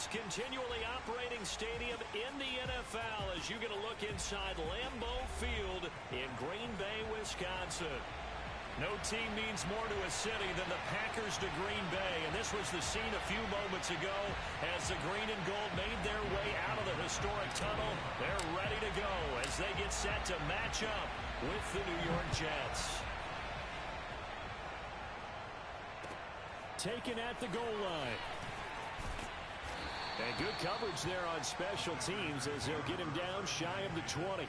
most continually operating stadium in the NFL as you get a look inside Lambeau Field in Green Bay, Wisconsin. No team means more to a city than the Packers to Green Bay, and this was the scene a few moments ago as the green and gold made their way out of the historic tunnel. They're ready to go as they get set to match up with the New York Jets. Taken at the goal line. And good coverage there on special teams as they'll get him down shy of the 20.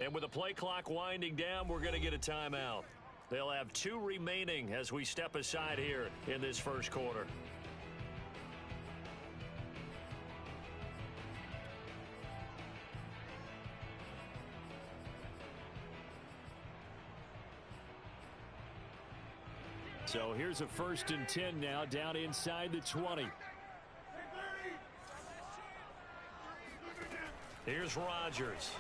And with the play clock winding down, we're going to get a timeout. They'll have 2 remaining as we step aside here in this first quarter. So here's a 1st and 10 now down inside the 20. Here's Rodgers.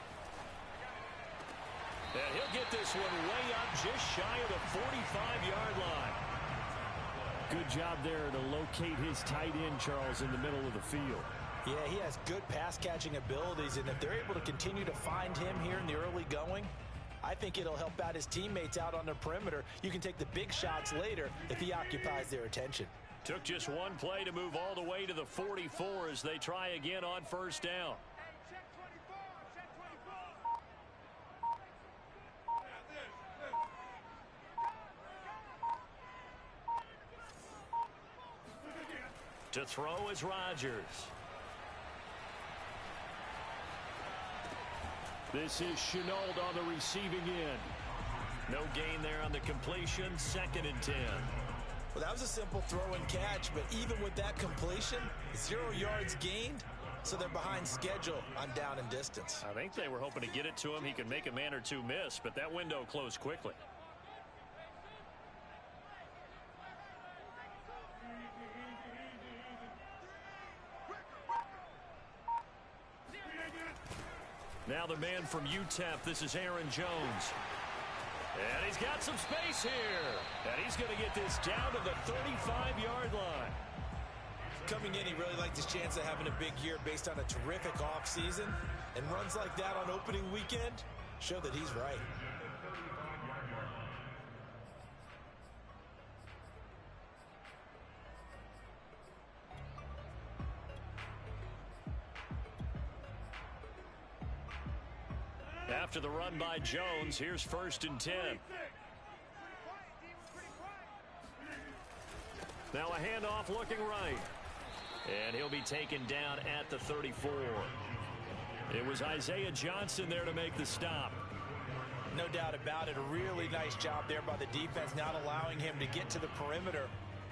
And he'll get this one way up just shy of the 45-yard line. Good job there to locate his tight end, Charles, in the middle of the field. Yeah, he has good pass-catching abilities, and if they're able to continue to find him here in the early going, I think it'll help out his teammates out on the perimeter. You can take the big shots later if he occupies their attention. Took just one play to move all the way to the 44 as they try again on 1st down. To throw is Rodgers. This is Shenault on the receiving end. No gain there on the completion. 2nd and 10. Well, that was a simple throw and catch, but even with that completion, 0 yards gained, so they're behind schedule on down and distance. I think they were hoping to get it to him. He could make a man or two miss, but that window closed quickly. Now the man from UTEP, this is Aaron Jones. And he's got some space here. And he's going to get this down to the 35-yard line. Coming in, he really liked his chance of having a big year based on a terrific offseason. And runs like that on opening weekend show that he's right. After the run by Jones, here's 1st and 10. Now a handoff looking right. And he'll be taken down at the 34. It was Isaiah Johnson there to make the stop. No doubt about it. A really nice job there by the defense, not allowing him to get to the perimeter.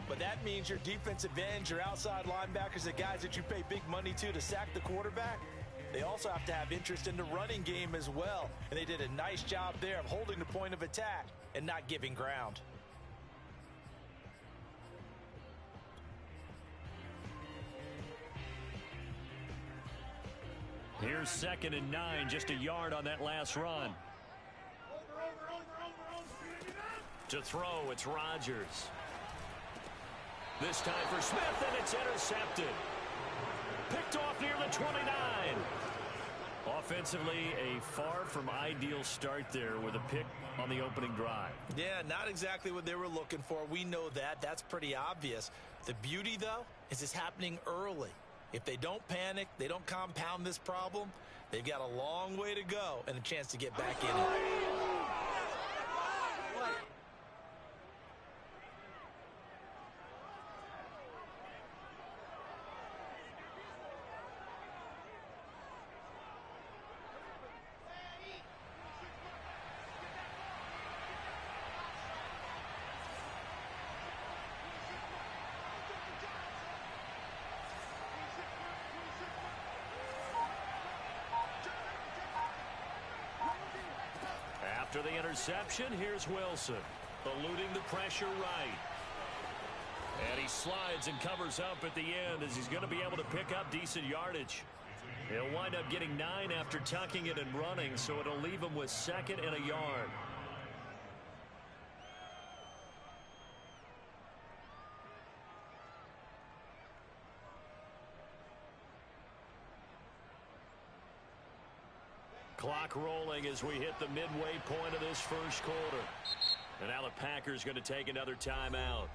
But that means your defensive ends, your outside linebackers, the guys that you pay big money to sack the quarterback, they also have to have interest in the running game as well. And they did a nice job there of holding the point of attack and not giving ground. Here's 2nd and 9, just a yard on that last run. To throw, it's Rodgers. This time for Smith, and it's intercepted. Picked off near the 29. Offensively, a far from ideal start there with a pick on the opening drive. Yeah, not exactly what they were looking for. We know that. That's pretty obvious. The beauty, though, is it's happening early. If they don't panic, they don't compound this problem, they've got a long way to go and a chance to get back in it. After the interception, here's Wilson, eluding the pressure right. And he slides and covers up at the end as he's going to be able to pick up decent yardage. He'll wind up getting 9 after tucking it and running, so it'll leave him with 2nd and a yard. Clock rolling as we hit the midway point of this first quarter. And now the Packers going to take another timeout.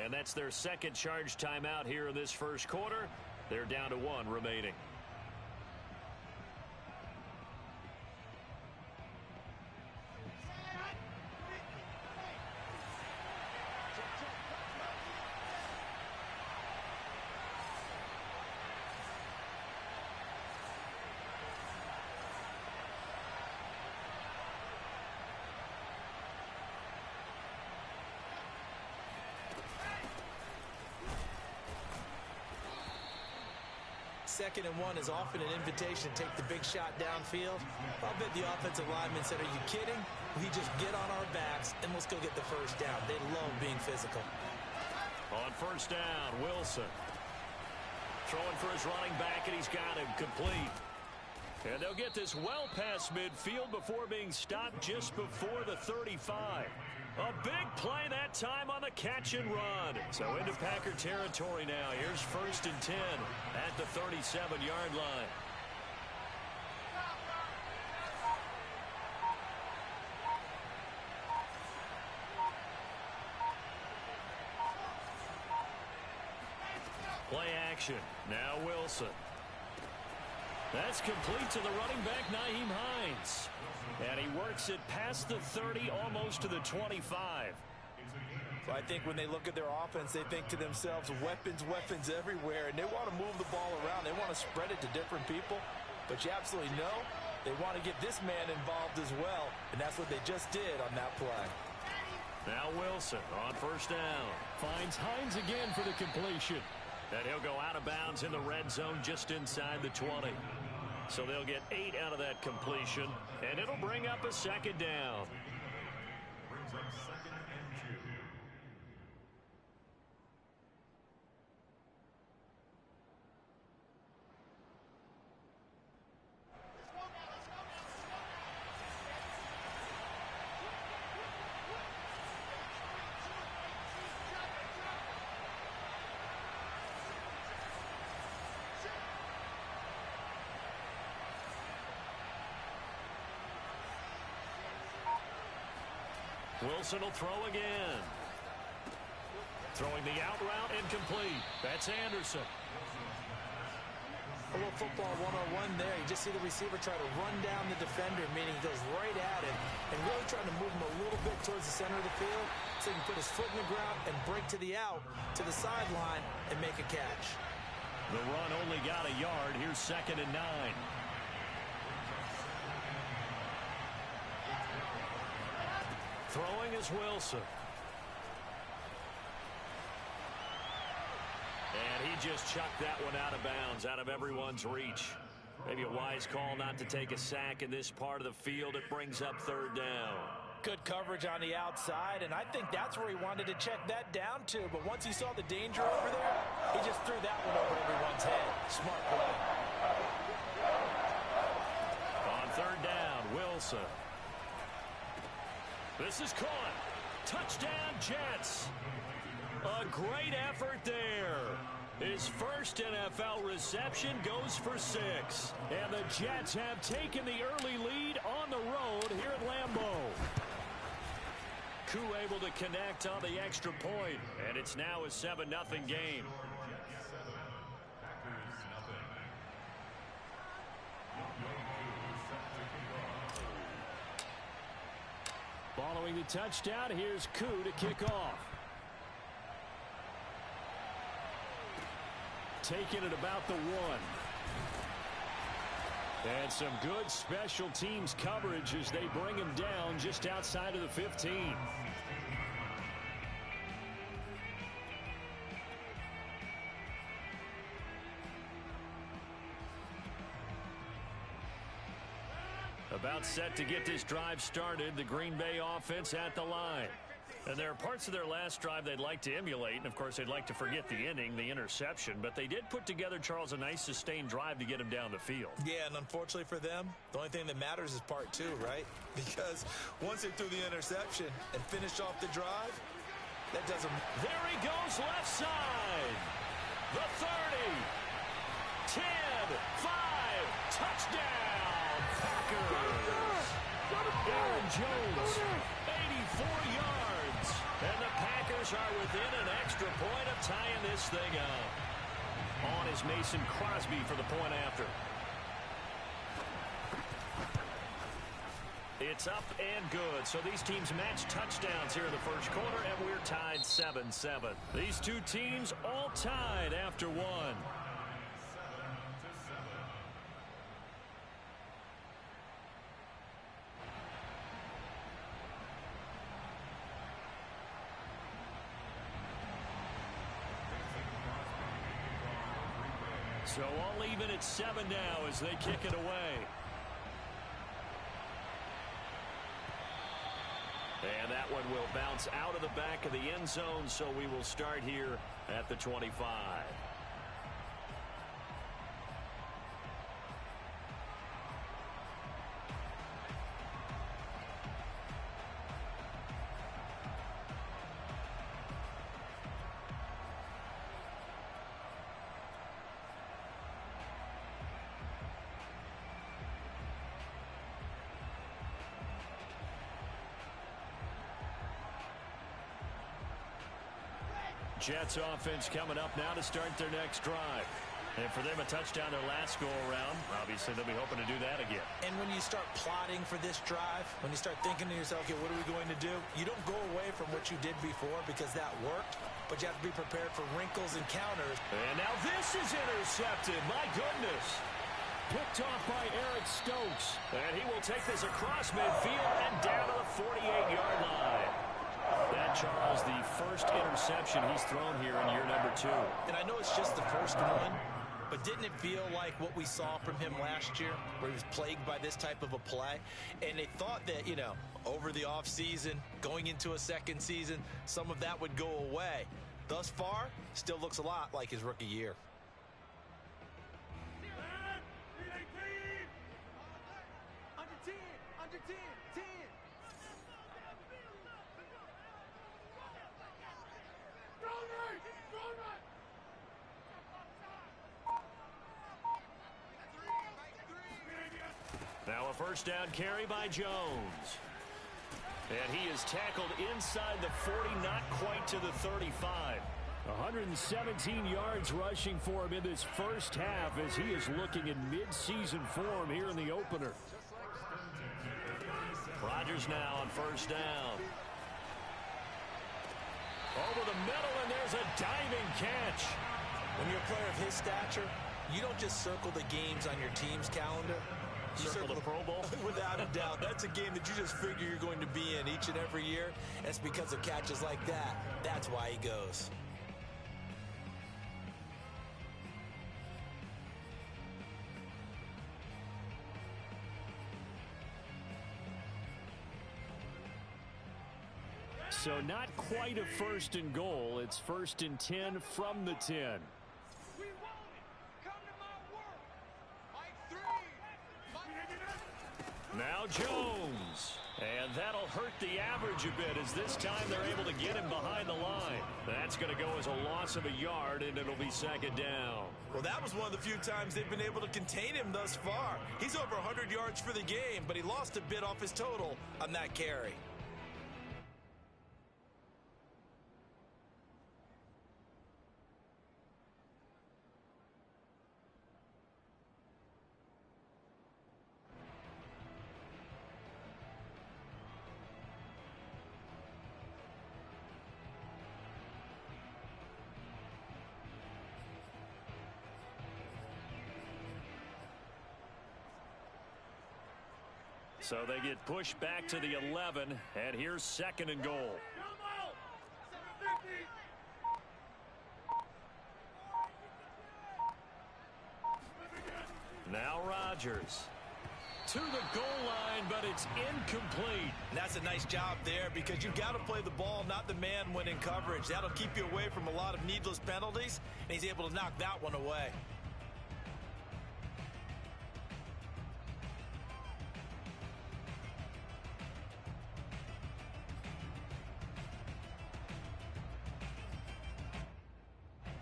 And that's their 2nd charge timeout here in this first quarter. They're down to 1 remaining. Second and 1 is often an invitation to take the big shot downfield. I'll bet the offensive lineman said, "Are you kidding? We just get on our backs and let's go get the first down." They love being physical. On first down, Wilson. Throwing for his running back, and he's got him complete. And they'll get this well past midfield before being stopped just before the 35. A big play that time on the catch and run. So into Packer territory now. Here's 1st and 10 at the 37-yard line. Play action. Now Wilson. That's complete to the running back, Nyheim Hines. And he works it past the 30, almost to the 25. So I think when they look at their offense, they think to themselves, weapons everywhere, and they want to move the ball around. They want to spread it to different people. But you absolutely know they want to get this man involved as well, and that's what they just did on that play. Now Wilson on first down. Finds Hines again for the completion. And he'll go out of bounds in the red zone just inside the 20. So they'll get 8 out of that completion, and it'll bring up a 2nd down. Brings up 2nd and 2. Wilson will throw again. Throwing the out route incomplete. That's Anderson. A little football 101 there. You just see the receiver try to run down the defender, meaning he goes right at him and really trying to move him a little bit towards the center of the field so he can put his foot in the ground and break to the out, to the sideline, and make a catch. The run only got a yard. Here's 2nd and 9. Throwing is Wilson. And he just chucked that one out of bounds, out of everyone's reach. Maybe a wise call not to take a sack in this part of the field. It brings up 3rd down. Good coverage on the outside, and I think that's where he wanted to check that down to. But once he saw the danger over there, he just threw that one over everyone's head. Smart play. On 3rd down, Wilson. This is caught. Touchdown, Jets. A great effort there. His first NFL reception goes for 6. And the Jets have taken the early lead on the road here at Lambeau. Koo able to connect on the extra point, and it's now a 7-0 game. Following the touchdown, here's Koo to kick off. Taking it about the 1. And some good special teams coverage as they bring him down just outside of the 15. About set to get this drive started. The Green Bay offense at the line. And there are parts of their last drive they'd like to emulate. And, of course, they'd like to forget the inning, the interception. But they did put together, Charles, a nice sustained drive to get him down the field. Yeah, and unfortunately for them, the only thing that matters is part two, right? Because once they threw the interception and finished off the drive, that doesn't... There he goes left side. The 30. 10, 5, touchdown, Packers. Aaron Jones, 84 yards. And the Packers are within an extra point of tying this thing up. On is Mason Crosby for the point after. It's up and good. So these teams match touchdowns here in the first quarter, and we're tied 7-7. These two teams all tied after one. So all even at 7 now as they kick it away. And that one will bounce out of the back of the end zone, so we will start here at the 25. Jets offense coming up now to start their next drive. And for them, a touchdown their last go-around. Obviously, they'll be hoping to do that again. And when you start plotting for this drive, when you start thinking to yourself, okay, what are we going to do? You don't go away from what you did before because that worked, but you have to be prepared for wrinkles and counters. And now this is intercepted. My goodness. Picked off by Eric Stokes. And he will take this across midfield and down to the 48-yard line. That, Charles, the first interception he's thrown here in year number 2. And I know it's just the first one, but didn't it feel like what we saw from him last year, where he was plagued by this type of a play? And they thought that, you know, over the offseason, going into a second season, some of that would go away. Thus far, still looks a lot like his rookie year. Now a first down carry by Jones. And he is tackled inside the 40, not quite to the 35. 117 yards rushing for him in this first half as he is looking in mid-season form here in the opener. Rodgers now on first down. Over the middle, and there's a diving catch. When you're a player of his stature, you don't just circle the games on your team's calendar. You circle the Pro Bowl? Without a doubt. That's a game that you just figure you're going to be in each and every year. And it's because of catches like that. That's why he goes. So not quite a first and goal. It's first and 10 from the 10. Now Jones. And that'll hurt the average a bit as this time they're able to get him behind the line. That's going to go as a loss of a yard, and it'll be second down. Well, that was one of the few times they've been able to contain him thus far. He's over 100 yards for the game, but he lost a bit off his total on that carry. So they get pushed back to the 11, and here's second and goal. Now Rodgers. to the goal line, but it's incomplete. And that's a nice job there because you've got to play the ball, not the man when in coverage. That'll keep you away from a lot of needless penalties, and he's able to knock that one away.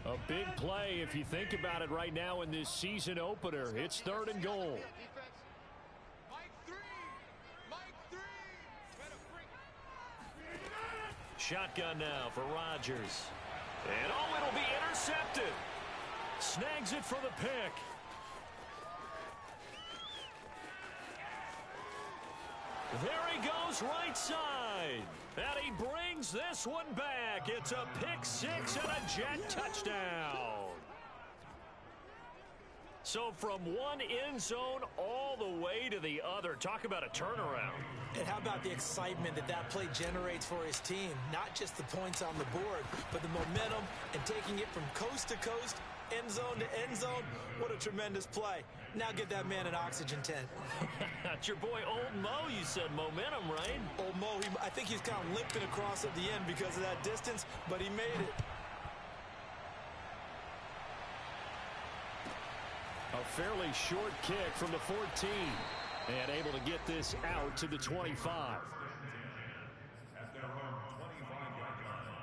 A big play if you think about it right now in this season opener. It's 3rd and goal. Shotgun now for Rodgers. And oh, it'll be intercepted. Snags it for the pick. There he goes right side. And he brings this one back. It's a pick six and a Jet touchdown. So from one end zone all the way to the other. Talk about a turnaround. And how about the excitement that that play generates for his team? Not just the points on the board, but the momentum and taking it from coast to coast, end zone to end zone. What a tremendous play. Now get that man an oxygen tent. That's your boy Old Mo. You said momentum, right? Old Mo, I think he's kind of limping across at the end because of that distance, but he made it. A fairly short kick from the 14. And able to get this out to the 25. At their own 25-yard line.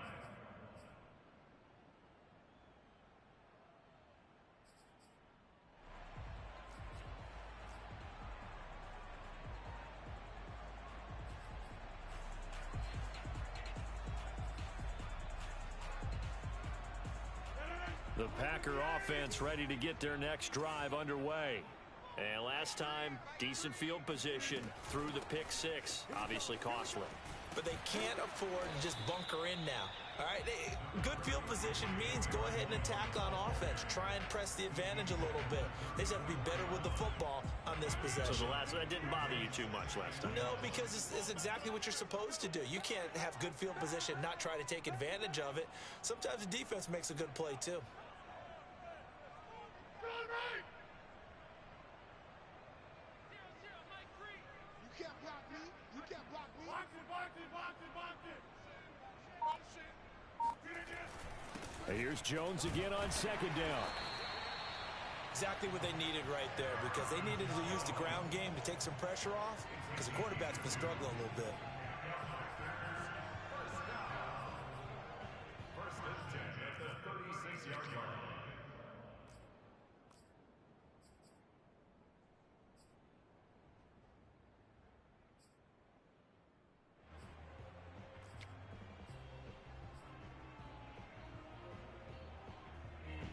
The Packer offense ready to get their next drive underway. And last time, decent field position through the pick six. Obviously costly. But they can't afford to just bunker in now. All right, good field position means go ahead and attack on offense. Try and press the advantage a little bit. They just have to be better with the football on this possession. So that didn't bother you too much last time? No, because it's exactly what you're supposed to do. You can't have good field position, not try to take advantage of it. Sometimes the defense makes a good play, too. Here's Jones again on 2nd down. Exactly what they needed right there because they needed to use the ground game to take some pressure off because the quarterback's been struggling a little bit. First and 10 at the 36-yard line.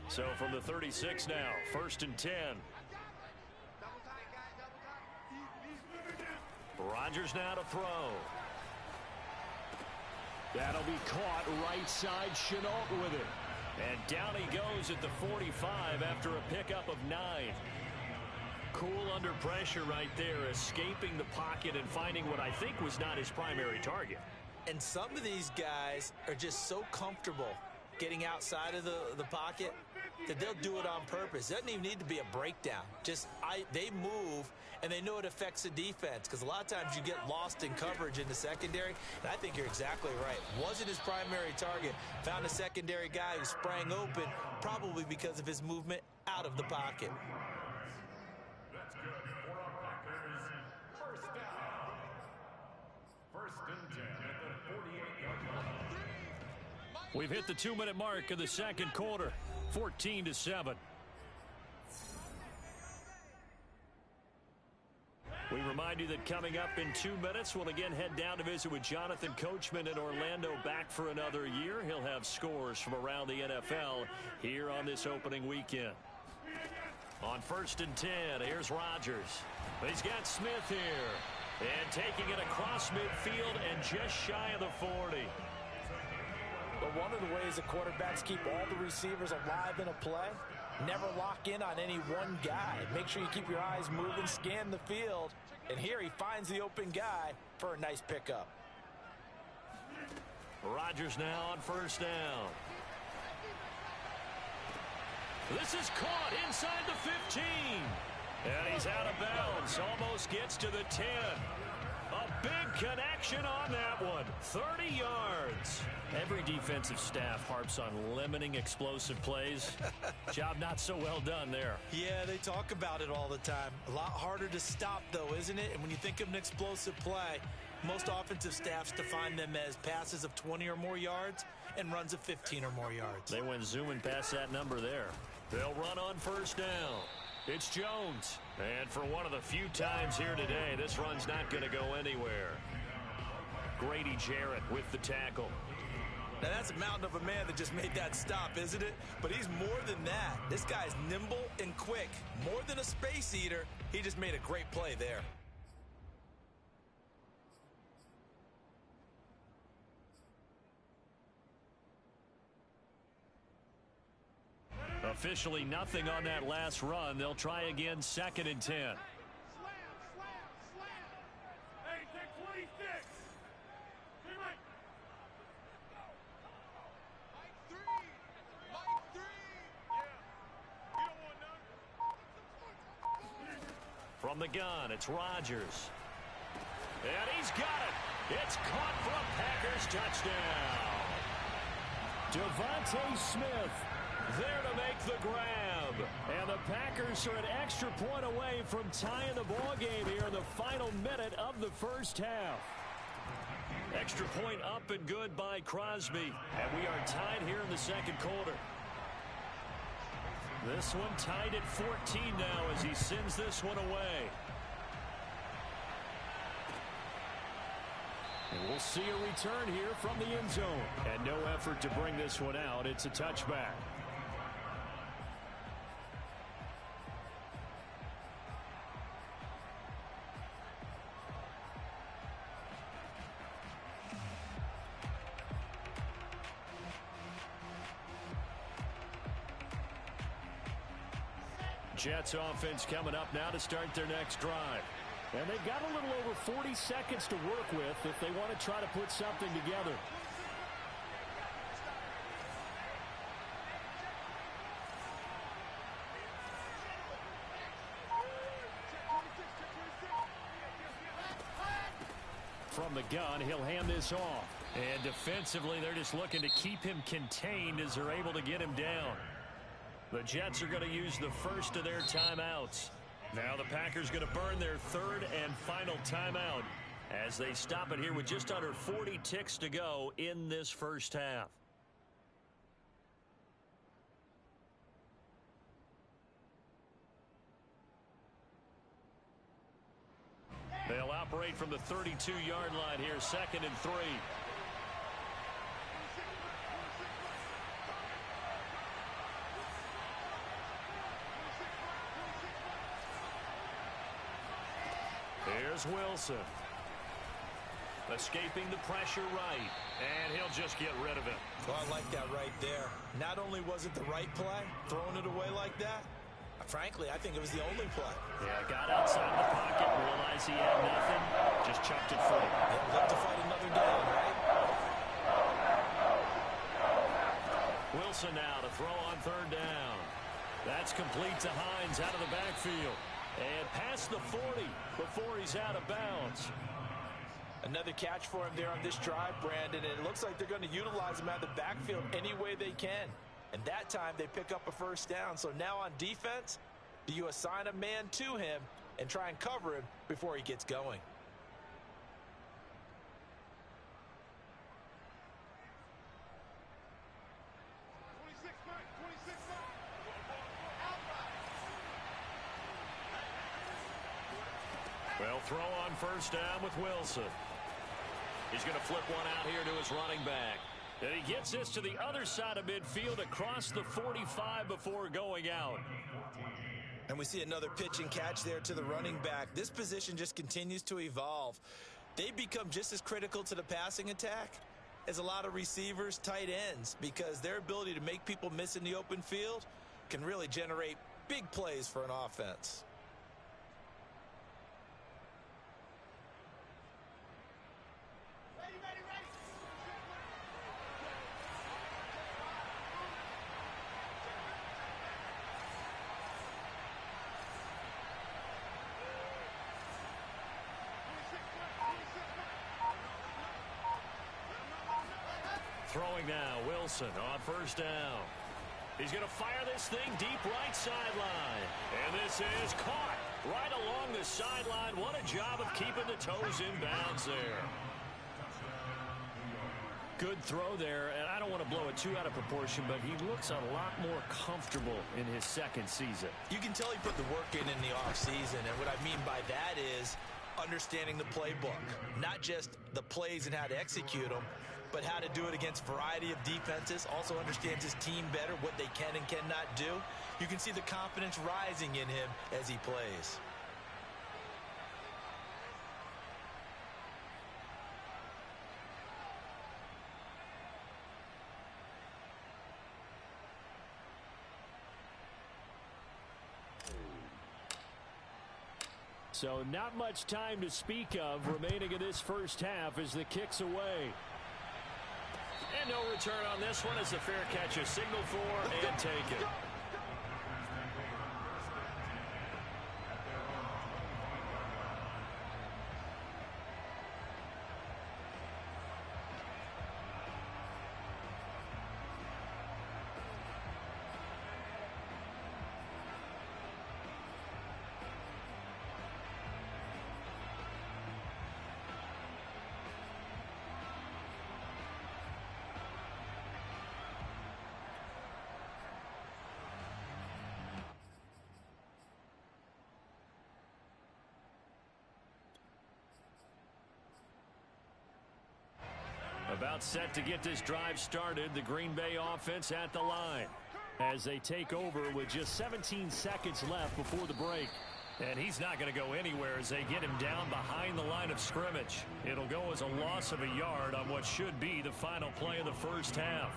So from the 36 now, 1st and 10. Rodgers now to throw. That'll be caught right side. Shenault with it. And down he goes at the 45 after a pickup of 9. Cool under pressure right there, escaping the pocket and finding what I think was not his primary target. And some of these guys are just so comfortable getting outside of the pocket that they'll do it on purpose. It doesn't even need to be a breakdown. They move, and they know it affects the defense because a lot of times you get lost in coverage in the secondary, and I think you're exactly right. Wasn't his primary target. Found a secondary guy who sprang open, probably because of his movement out of the pocket. That's good for our Packers. First down. First and 10 at the 48-yard line. We've hit the 2-minute mark of the second quarter. 14-7. We remind you that coming up in 2 minutes, we'll again head down to visit with Jonathan Coachman in Orlando, back for another year. He'll have scores from around the NFL here on this opening weekend. On 1st and 10, here's Rodgers. He's got Smith here. And taking it across midfield and just shy of the 40. But one of the ways the quarterbacks keep all the receivers alive in a play, never lock in on any one guy. Make sure you keep your eyes moving, scan the field, and here he finds the open guy for a nice pickup. Rodgers now on 1st down. This is caught inside the 15. And he's out of bounds. Almost gets to the 10. A big connection on that one. 30 yards. Every defensive staff harps on limiting explosive plays. Job not so well done there. Yeah, they talk about it all the time. A lot harder to stop, though, isn't it? And when you think of an explosive play, most offensive staffs define them as passes of 20 or more yards and runs of 15 or more yards. They went zooming past that number there. They'll run on first down. It's Jones. And for one of the few times here today, this run's not going to go anywhere. Grady Jarrett with the tackle. Now, that's a mountain of a man that just made that stop, isn't it? But he's more than that. This guy's nimble and quick. More than a space eater, he just made a great play there. Officially nothing on that last run. They'll try again, 2nd and 10. Hey, take 26. Hey, Mike. Mike 3. Mike 3. Yeah. You don't want none. From the gun, it's Rodgers. And he's got it. It's caught for a Packers touchdown. Devontae Smith there to make the grab. And the Packers are an extra point away from tying the ball game here in the final minute of the first half. Extra point up and good by Crosby. And we are tied here in the second quarter. This one tied at 14 now as he sends this one away. And we'll see a return here from the end zone. And no effort to bring this one out. It's a touchback. Jets offense coming up now to start their next drive. And they've got a little over 40 seconds to work with if they want to try to put something together. From the gun, he'll hand this off. And defensively, they're just looking to keep him contained as they're able to get him down. The Jets are going to use the first of their timeouts. Now the Packers going to burn their third and final timeout as they stop it here with just under 40 ticks to go in this first half. They'll operate from the 32-yard line here, 2nd and 3. Here's Wilson. Escaping the pressure right. And he'll just get rid of it. Well, I like that right there. Not only was it the right play, throwing it away like that, frankly, I think it was the only play. Yeah, got outside the pocket, realized he had nothing, just chucked it free. He'll look to fight another down, right? Wilson now to throw on 3rd down. That's complete to Hines out of the backfield. And past the 40 before he's out of bounds. Another catch for him there on this drive, Brandon, and it looks like they're going to utilize him out of the backfield any way they can. And that time they pick up a first down. So now on defense, do you assign a man to him and try and cover him before he gets going? Well, throw on first down with Wilson. He's going to flip one out here to his running back. And he gets this to the other side of midfield across the 45 before going out. And we see another pitch and catch there to the running back. This position just continues to evolve. They become just as critical to the passing attack as a lot of receivers, tight ends, because their ability to make people miss in the open field can really generate big plays for an offense. Throwing now, Wilson on first down. He's going to fire this thing deep right sideline. And this is caught right along the sideline. What a job of keeping the toes in bounds there. Good throw there, and I don't want to blow it too out of proportion, but he looks a lot more comfortable in his second season. You can tell he put the work in the offseason, and what I mean by that is understanding the playbook. Not just the plays and how to execute them, but how to do it against a variety of defenses. Also understands his team better, what they can and cannot do. You can see the confidence rising in him as he plays. So not much time to speak of remaining in this first half as the kick's away. And no return on this one as the fair catch is signaled for and taken. About set to get this drive started, the Green Bay offense at the line as they take over with just 17 seconds left before the break. And he's not going to go anywhere as they get him down behind the line of scrimmage. It'll go as a loss of a yard on what should be the final play of the first half.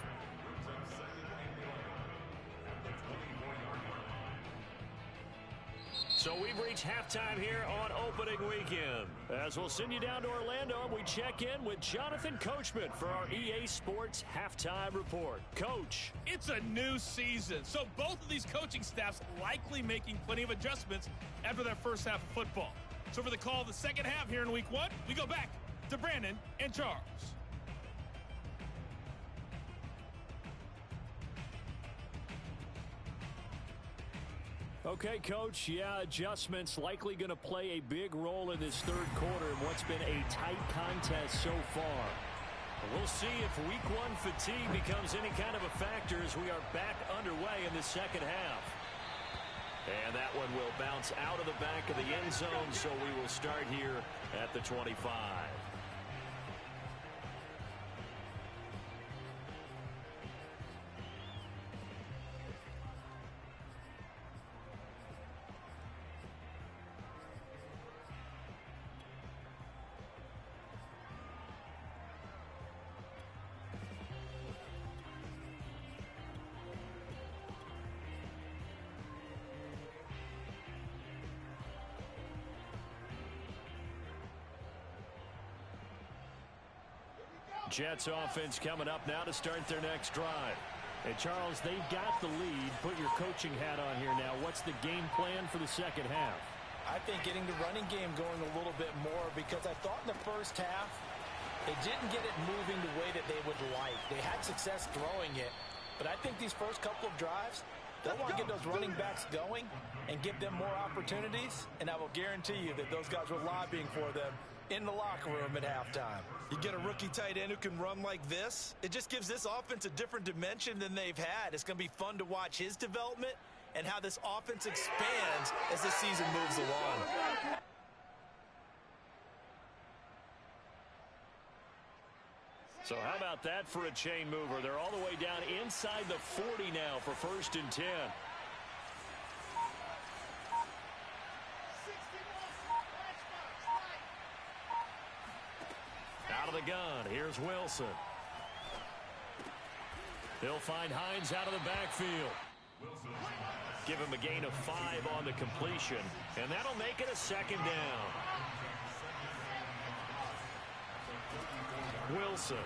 So we've reached halftime here on opening weekend. As we'll send you down to Orlando, we check in with Jonathan Coachman for our EA Sports Halftime Report. Coach. It's a new season, so both of these coaching staffs likely making plenty of adjustments after that first half of football. So for the call of the second half here in week one, we go back to Brandon and Charles. Okay, Coach, yeah, adjustments likely going to play a big role in this third quarter in what's been a tight contest so far. We'll see if week one fatigue becomes any kind of a factor as we are back underway in the second half. And that one will bounce out of the back of the end zone, so we will start here at the 25. Jets offense coming up now to start their next drive. And Charles, they've got the lead. Put your coaching hat on here now. What's the game plan for the second half? I think getting the running game going a little bit more, because I thought in the first half they didn't get it moving the way that they would like. They had success throwing it, but I think these first couple of drives, they'll want to get those running backs going and give them more opportunities, and I will guarantee you that those guys were lobbying for them in the locker room at halftime. You get a rookie tight end who can run like this, it just gives this offense a different dimension than they've had. It's going to be fun to watch his development and how this offense expands as the season moves along. So how about that for a chain mover? They're all the way down inside the 40 now for 1st and 10. Out of the gun, here's Wilson. He'll find Hines out of the backfield. Give him a gain of 5 on the completion, and that'll make it a 2nd down. Wilson.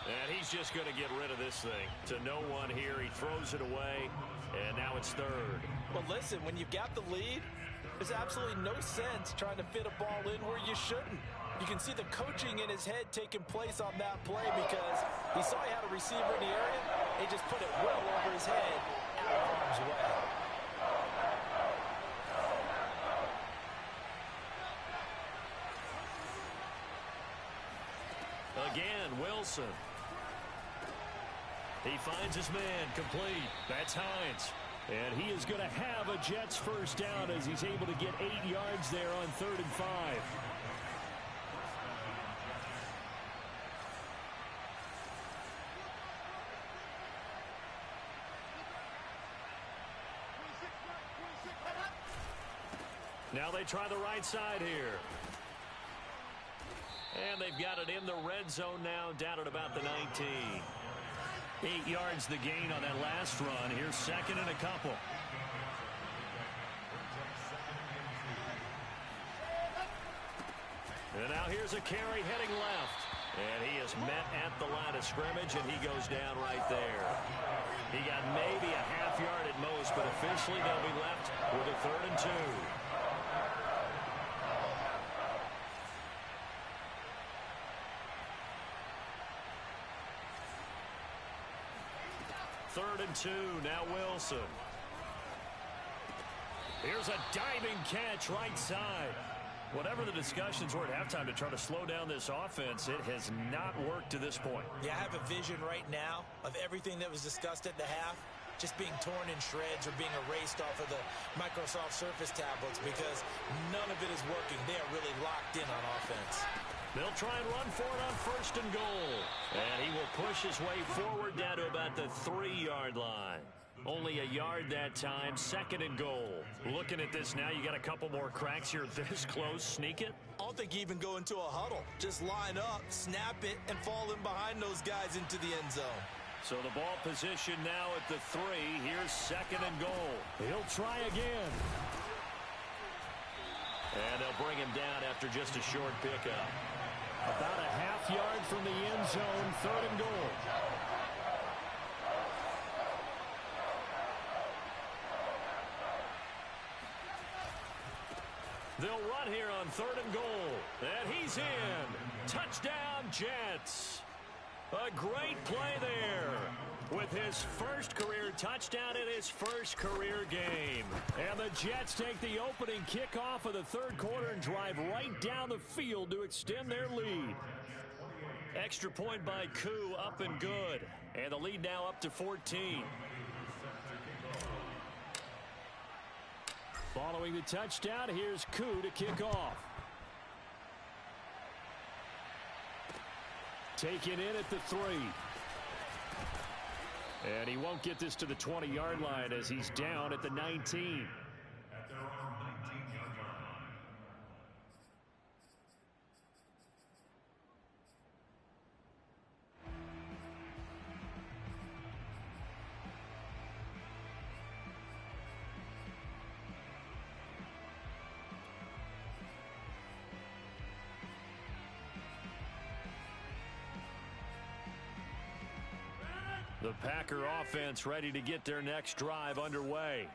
And he's just going to get rid of this thing to no one here. He throws it away, and now it's 3rd. But listen, when you've got the lead, there's absolutely no sense trying to fit a ball in where you shouldn't. You can see the coaching in his head taking place on that play because he saw he had a receiver in the area. He just put it well over his head, out of harm's way. Again, Wilson. He finds his man complete. That's Hines. And he is going to have a Jets first down as he's able to get 8 yards there on 3rd and 5. Now they try the right side here. And they've got it in the red zone now, down at about the 19. 8 yards the gain on that last run. Here's 2nd and a couple. And now here's a carry heading left. And he is met at the line of scrimmage, and he goes down right there. He got maybe a half yard at most, but officially they'll be left with a 3rd and 2. Third and 2, now Wilson. Here's a diving catch right side. Whatever the discussions were at halftime to try to slow down this offense, it has not worked to this point. Yeah, I have a vision right now of everything that was discussed at the half just being torn in shreds or being erased off of the Microsoft Surface tablets because none of it is working. They are really locked in on offense. They'll try and run for it on 1st and goal. And he will push his way forward down to about the 3-yard line. Only a yard that time, 2nd and goal. Looking at this now, you got a couple more cracks here this close. Sneak it? I don't think you even go into a huddle. Just line up, snap it, and fall in behind those guys into the end zone. So the ball position now at the 3. Here's 2nd and goal. He'll try again. And they'll bring him down after just a short pickup. About a half yard from the end zone, 3rd and goal. They'll run here on 3rd and goal. And he's in. Touchdown, Jets. A great play there with his first career touchdown in his first career game. And the Jets take the opening kickoff of the 3rd quarter and drive right down the field to extend their lead. Extra point by Koo, up and good. And the lead now up to 14. Following the touchdown, here's Koo to kick off. Taken in at the 3. And he won't get this to the 20-yard line as he's down at the 19. The Packer offense ready to get their next drive underway.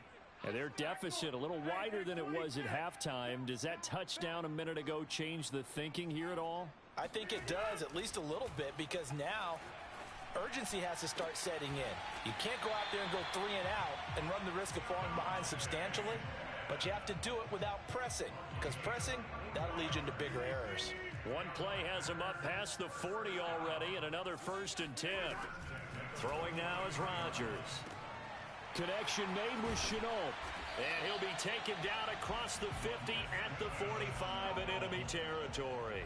And their deficit a little wider than it was at halftime. Does that touchdown a minute ago change the thinking here at all? I think it does, at least a little bit, because now urgency has to start setting in. You can't go out there and go 3 and out and run the risk of falling behind substantially, but you have to do it without pressing, because pressing, that'll lead you into bigger errors. One play has him up past the 40 already, and another 1st and 10. Throwing now is Rodgers. Connection made with Shenault. And he'll be taken down across the 50 at the 45 in enemy territory.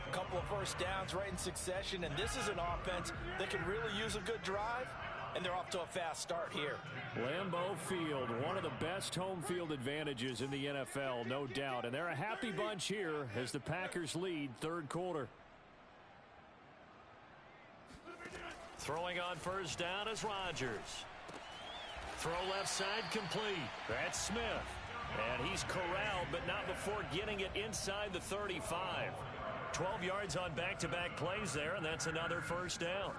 A couple of first downs right in succession, and this is an offense that can really use a good drive, and they're off to a fast start here. Lambeau Field, one of the best home field advantages in the NFL, no doubt. And they're a happy bunch here as the Packers lead 3rd quarter. Throwing on 1st down is Rodgers. Throw left side complete. That's Smith. And he's corralled, but not before getting it inside the 35. 12 yards on back-to-back plays there, and that's another 1st down.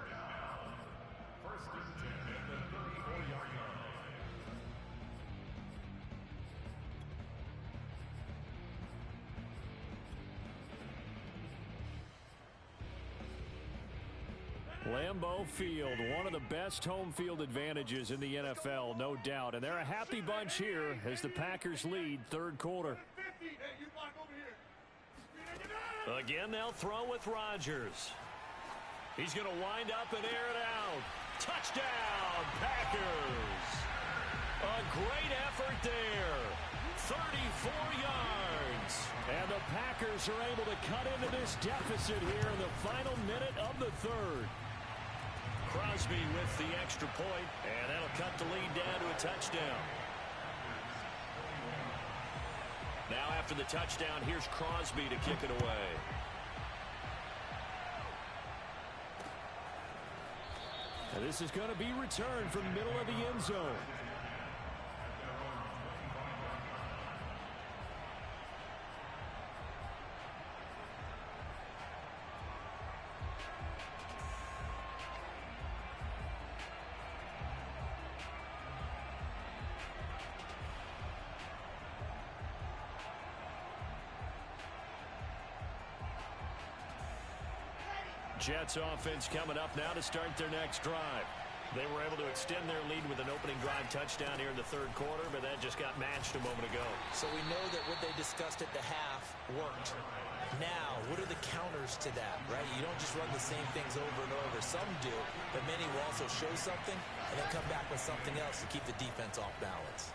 Lambeau Field, one of the best home field advantages in the NFL, no doubt. And they're a happy bunch here as the Packers lead third quarter. Again, they'll throw with Rodgers. He's going to wind up and air it out. Touchdown, Packers. A great effort there. 34 yards. And the Packers are able to cut into this deficit here in the final minute of the third. Crosby with the extra point, and that'll cut the lead down to a touchdown. Now after the touchdown, here's Crosby to kick it away. And this is going to be returned from the middle of the end zone. Jets offense coming up now to start their next drive. They were able to extend their lead with an opening drive touchdown here in the third quarter, but that just got matched a moment ago. So we know that what they discussed at the half worked. Now, what are the counters to that, right? You don't just run the same things over and over. Some do, but many will also show something and then come back with something else to keep the defense off balance.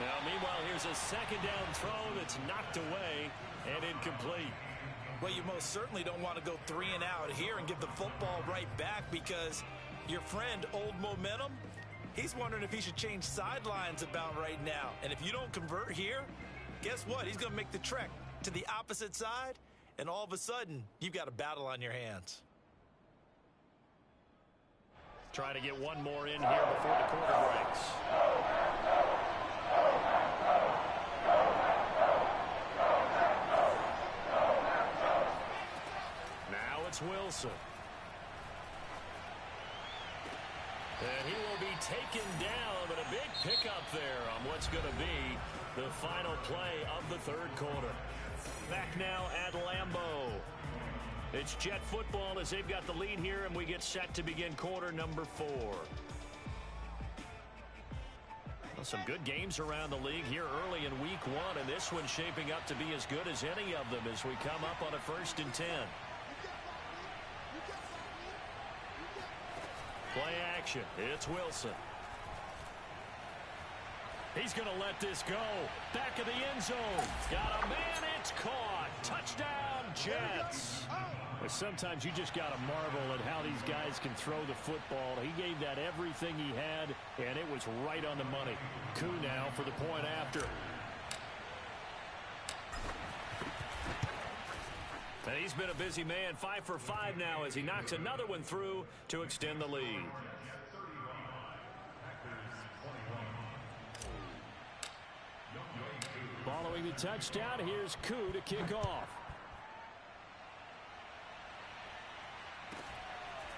Now, meanwhile, here's a second down throw that's knocked away and incomplete. Well, you most certainly don't want to go 3 and out here and give the football right back, because your friend, Old Momentum, he's wondering if he should change sidelines about right now. And if you don't convert here, guess what? He's going to make the trek to the opposite side, and all of a sudden, you've got a battle on your hands. Trying to get one more in here before the quarter breaks. Wilson. And he will be taken down, but a big pickup there on what's going to be the final play of the third quarter. Back now at Lambeau. It's Jet football as they've got the lead here, and we get set to begin quarter number 4. Well, some good games around the league here early in week 1, and this one's shaping up to be as good as any of them as we come up on a 1st and 10. Play action. It's Wilson. He's going to let this go. Back of the end zone. Got a man. It's caught. Touchdown, Jets. But sometimes you just got to marvel at how these guys can throw the football. He gave that everything he had, and it was right on the money. Koo now for the point after. And he's been a busy man, 5 for 5 now as he knocks another one through to extend the lead. Following the touchdown, here's Koo to kick off.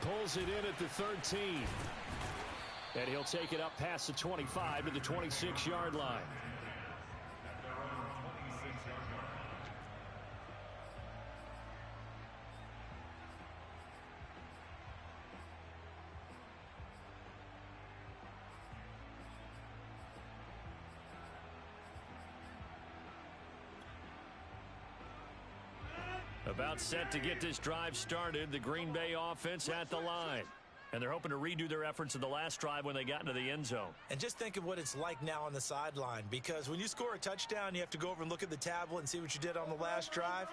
Pulls it in at the 13. And he'll take it up past the 25 to the 26-yard line. About set to get this drive started, the Green Bay offense at the line. And they're hoping to redo their efforts in the last drive when they got into the end zone. And just think of what it's like now on the sideline, because when you score a touchdown, you have to go over and look at the tablet and see what you did on the last drive.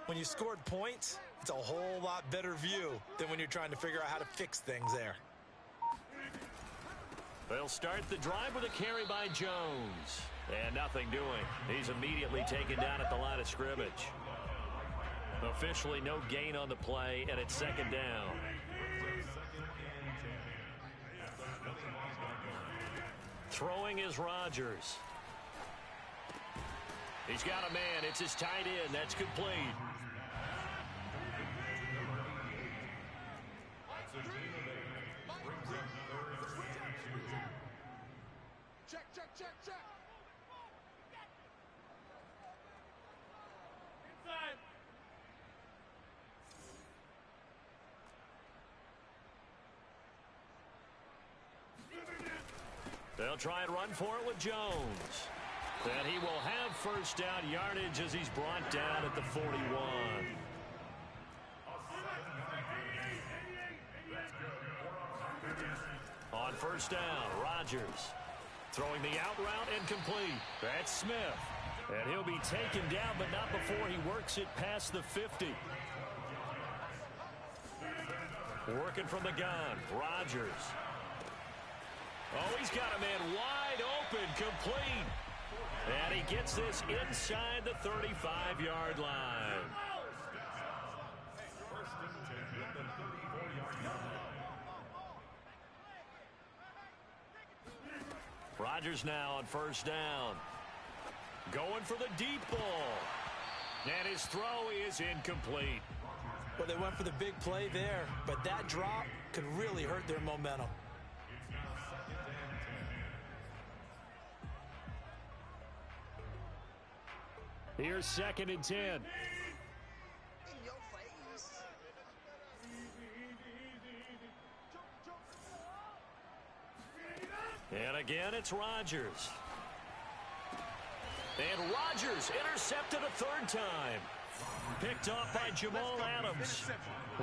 When you scored points, it's a whole lot better view than when you're trying to figure out how to fix things there. They'll start the drive with a carry by Jones. And nothing doing. He's immediately taken down at the line of scrimmage. Officially no gain on the play, and it's second down. Throwing is Rodgers. He's got a man. It's his tight end. That's complete. Check, check, check, check. Inside. They'll try and run for it with Jones. And he will have first down yardage as he's brought down at the 41. On first down, Rodgers throwing the out route incomplete. That's Smith. And he'll be taken down, but not before he works it past the 50. Working from the gun, Rodgers. Oh, he's got a man wide open, complete. And he gets this inside the 35-yard line. Rodgers now on first down. Going for the deep ball. And his throw is incomplete. Well, they went for the big play there, but that drop could really hurt their momentum. Here's 2nd and 10. In your face. And again, it's Rodgers. And Rodgers intercepted a third time. Picked off by Jamal Adams.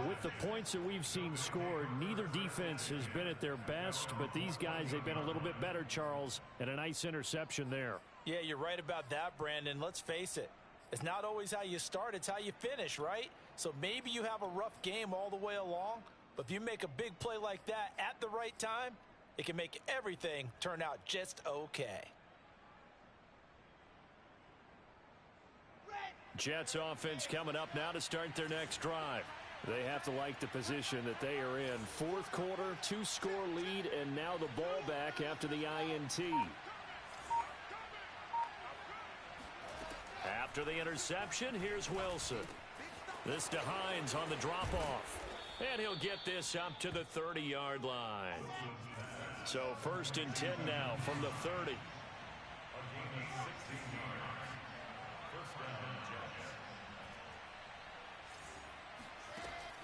With the points that we've seen scored, neither defense has been at their best, but these guys, they've been a little bit better, Charles, and a nice interception there. Yeah, you're right about that, Brandon. Let's face it. It's not always how you start, it's how you finish, right? So maybe you have a rough game all the way along, but if you make a big play like that at the right time, it can make everything turn out just okay. Jets offense coming up now to start their next drive. They have to like the position that they are in. Fourth quarter, 2-score lead, and now the ball back after the INT. After the interception, here's Wilson. This to Hines on the drop-off. And he'll get this up to the 30-yard line. So 1st and 10 now from the 30.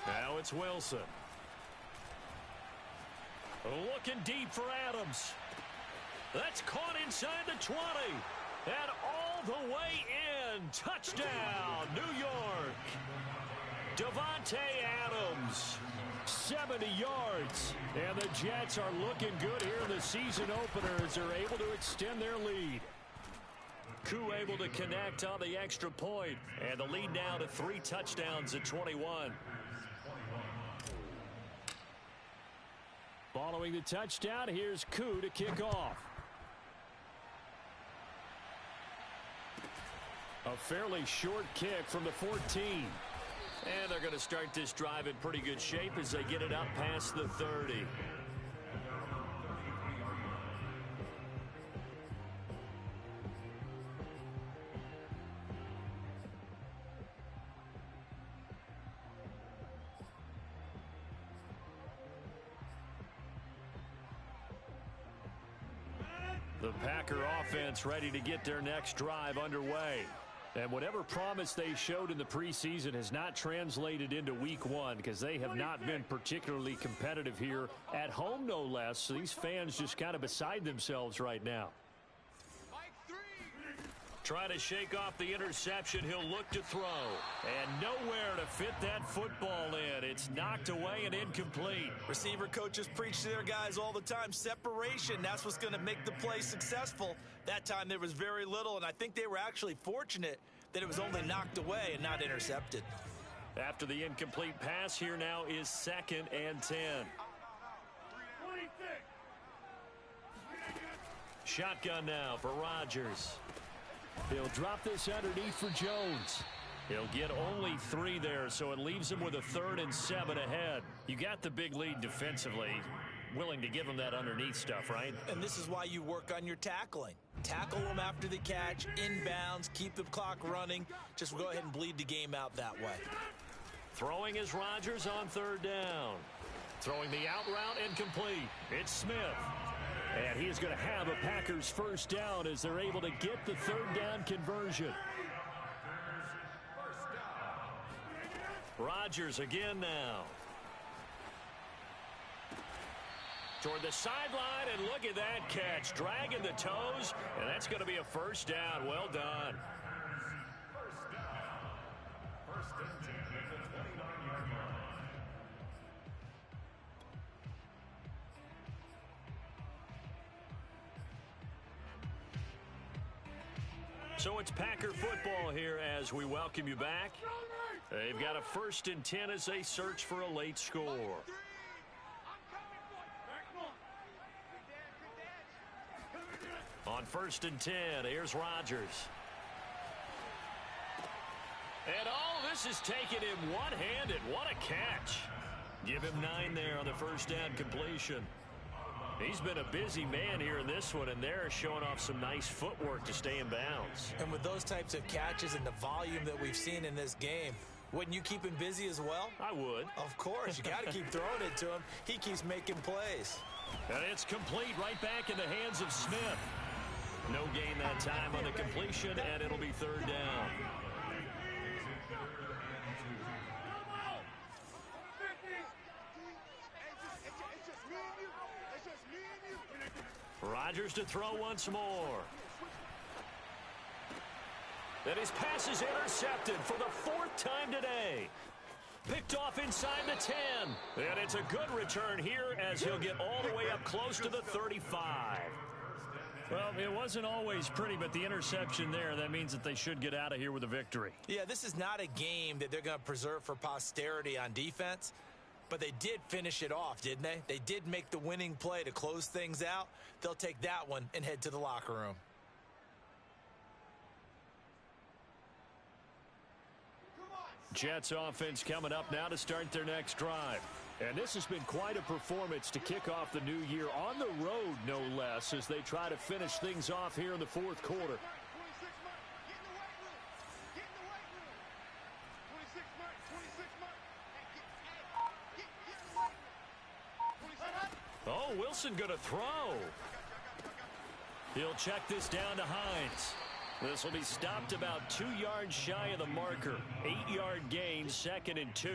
Now it's Wilson. Looking deep for Adams. That's caught inside the 20. And all the way in. Touchdown, New York. Davante Adams. 70 yards. And the Jets are looking good here in the season opener as they're able to extend their lead. Koo able to connect on the extra point. And the lead now to 3 touchdowns at 21. Following the touchdown, here's Koo to kick off. A fairly short kick from the 14. And they're going to start this drive in pretty good shape as they get it up past the 30. The Packer offense ready to get their next drive underway. And whatever promise they showed in the preseason has not translated into week 1 because they have not been particularly competitive here at home, no less. So these fans just kind of beside themselves right now. Try to shake off the interception. He'll look to throw. And nowhere to fit that football in. It's knocked away and incomplete. Receiver coaches preach to their guys all the time. Separation, that's what's going to make the play successful. That time there was very little, and I think they were actually fortunate that it was only knocked away and not intercepted. After the incomplete pass, here now is 2nd and 10. Shotgun now for Rodgers. He'll drop this underneath for Jones. He'll get only 3 there, so it leaves him with a 3rd and 7 ahead. You got the big lead defensively. Willing to give him that underneath stuff, right? And this is why you work on your tackling. Tackle them after the catch, inbounds, keep the clock running. Just go ahead and bleed the game out that way. Throwing is Rodgers on 3rd down. Throwing the out route incomplete. It's Smith. And he is going to have a Packers first down as they're able to get the 3rd down conversion. Rodgers again now. toward the sideline, and look at that catch. Dragging the toes, and that's going to be a first down. Well done. First and 10 at the 29-yard line. So it's Packer football here as we welcome you back. They've got a 1st and 10 as they search for a late score. On 1st and 10, here's Rodgers. And this is taking him one-handed. What a catch. Give him 9 there on the first down completion. He's been a busy man here in this one, and they're showing off some nice footwork to stay in bounds. And with those types of catches and the volume that we've seen in this game, wouldn't you keep him busy as well? I would. Of course. You got to keep throwing it to him. He keeps making plays. And it's complete right back in the hands of Smith. No gain that time on the completion, and it'll be 3rd down. Rodgers to throw once more. And his pass is intercepted for the 4th time today. Picked off inside the 10. And it's a good return here as he'll get all the way up close to the 35. Well, it wasn't always pretty, but the interception there, that means that they should get out of here with a victory. Yeah, this is not a game that they're going to preserve for posterity on defense, but they did finish it off, didn't they? They did make the winning play to close things out. They'll take that one and head to the locker room. Jets offense coming up now to start their next drive. And this has been quite a performance to kick off the new year on the road, no less, as they try to finish things off here in the 4th quarter. Oh, Wilson going to throw. He'll check this down to Hines. This will be stopped about 2 yards shy of the marker. 8-yard gain, 2nd and 2.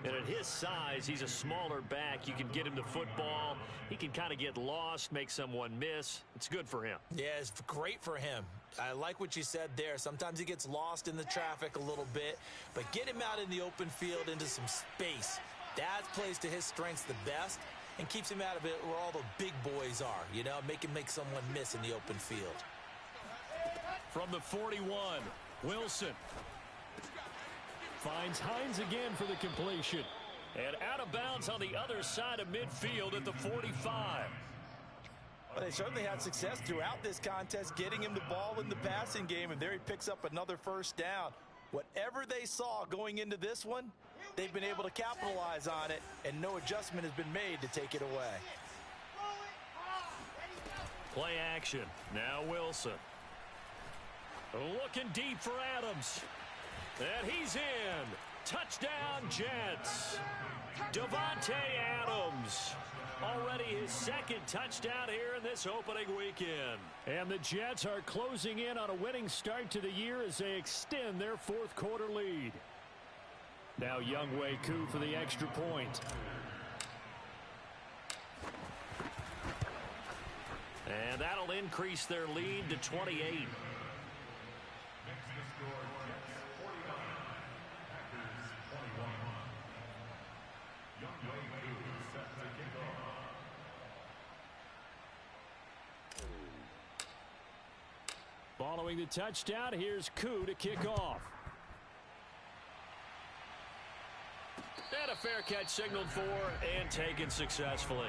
And at his size, he's a smaller back. You can get him the football. He can kind of get lost, make someone miss. It's good for him. Yeah, it's great for him. I like what you said there. Sometimes he gets lost in the traffic a little bit, but get him out in the open field into some space. That plays to his strengths the best and keeps him out of it where all the big boys are, you know, make him make someone miss in the open field. From the 41, Wilson finds Hines again for the completion. And out of bounds on the other side of midfield at the 45. Well, they certainly had success throughout this contest, getting him the ball in the passing game, and there he picks up another first down. Whatever they saw going into this one, they've been able to capitalize on it, and no adjustment has been made to take it away. Play action. Now Wilson. Looking deep for Adams. And he's in. Touchdown, Jets. Davante Adams. Already his 2nd touchdown here in this opening weekend. And the Jets are closing in on a winning start to the year as they extend their 4th quarter lead. Now Younghoe Koo for the extra point. And that'll increase their lead to 28. Following the touchdown, here's Koo to kick off. And a fair catch signaled for and taken successfully.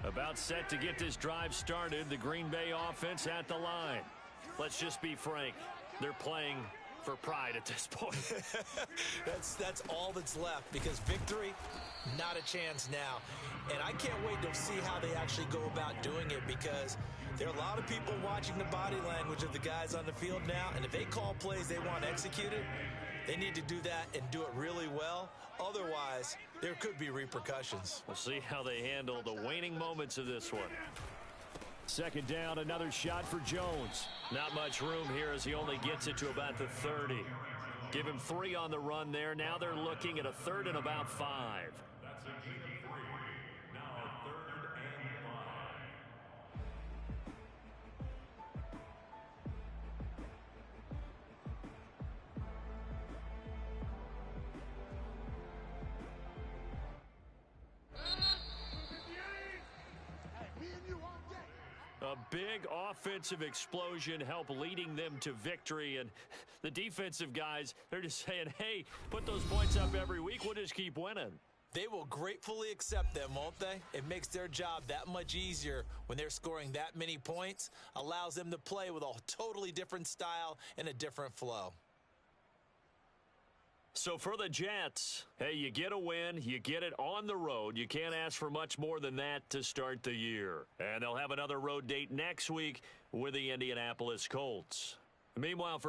About set to get this drive started. The Green Bay offense at the line. Let's just be frank. They're playing for pride at this point. That's all that's left, because victory, not a chance now. And I can't wait to see how they actually go about doing it, because there are a lot of people watching the body language of the guys on the field now, and if they call plays they want executed, they need to do that and do it really well. Otherwise, there could be repercussions. We'll see how they handle the waning moments of this one. Second down, another shot for Jones. Not much room here as he only gets it to about the 30. Give him 3 on the run there. Now they're looking at a 3rd and about 5. That's a gain of 3. Now 3rd and 5. A big offensive explosion helped leading them to victory, and the defensive guys, they're just saying, hey, put those points up every week, we'll just keep winning. They will gratefully accept them, won't they? It makes their job that much easier when they're scoring that many points, allows them to play with a totally different style and a different flow. So for the Jets, hey, you get a win, you get it on the road. You can't ask for much more than that to start the year. And they'll have another road date next week with the Indianapolis Colts. Meanwhile, for